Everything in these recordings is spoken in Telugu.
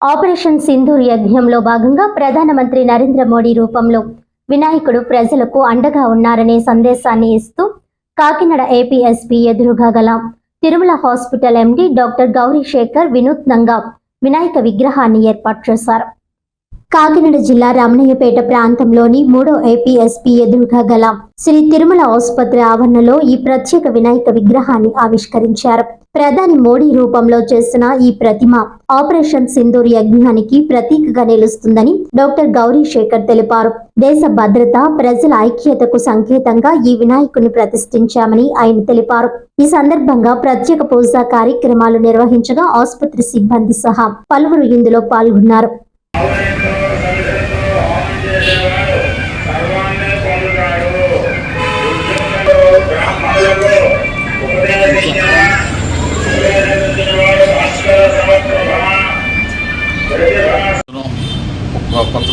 ఆపరేషన్ సింధూర్ యజ్ఞంలో భాగంగా ప్రధానమంత్రి నరేంద్ర మోడీ రూపంలో వినాయకుడు ప్రజలకు అండగా ఉన్నారనే సందేశాన్ని ఇస్తూ కాకినాడ ఏపీఎస్పీ ఎదురుగా గల తిరుమల హాస్పిటల్ ఎండీ డాక్టర్ గౌరీశేఖర్ వినూత్నంగా వినాయక విగ్రహాన్ని ఏర్పాటు చేశారు. కాకినాడ జిల్లా రమణయ్యపేట ప్రాంతంలోని 3వ ఏపీఎస్పీ ఎదురుగా గల శ్రీ తిరుమల ఆసుపత్రి ఆవరణలో ఈ ప్రత్యేక వినాయక విగ్రహాన్ని ఆవిష్కరించారు. ప్రధాని మోడీ రూపంలో చేసిన ఈ ప్రతిమ ఆపరేషన్ సింధూర్ యజ్ఞానికి ప్రతీకగా నిలుస్తుందని డాక్టర్ గౌరీశేఖర్ తెలిపారు. దేశ భద్రత, ప్రజల ఐక్యతకు సంకేతంగా ఈ వినాయకుని ప్రతిష్ఠించామని ఆయన తెలిపారు. ఈ సందర్భంగా ప్రత్యేక పూజా కార్యక్రమాలు నిర్వహించగా ఆసుపత్రి సిబ్బంది సహా పలువురు ఇందులో పాల్గొన్నారు.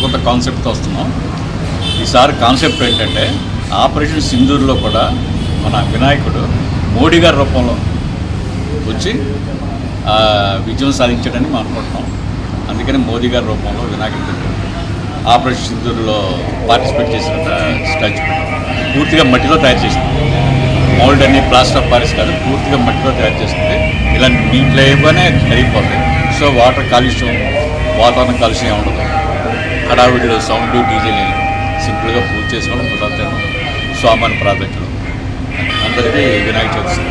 కొత్త కాన్సెప్ట్తో వస్తున్నాం. ఈసారి కాన్సెప్ట్ ఏంటంటే ఆపరేషన్ సింధూర్లో కూడా మన వినాయకుడు మోడీ గారి రూపంలో వచ్చి విజయం సాధించడానికి మనం అనుకుంటున్నాం. అందుకని మోదీ గారి రూపంలో వినాయకుడు ఆపరేషన్ సింధూర్లో పార్టిసిపేట్ చేసిన స్టాచ్యూ పూర్తిగా మట్టిలో తయారు చేసింది. మౌల్డ్ అన్ని ప్లాస్టర్ ఆఫ్ పారిస్ కాదు, పూర్తిగా మట్టిలో తయారు చేస్తుంది. ఇలా నీటిలో ఇవ్వనే కరిగిపోతాయి. సో వాటర్ కాలుష్యం, వాతావరణం కాలుష్యం ఉండదు. హడావిడిలో సౌండ్, డీజేని సింపుల్గా పూజ చేసుకోవడం, ప్రసాదం స్వామిని ప్రార్థించడం. అందరికీ వినాయక చవితి.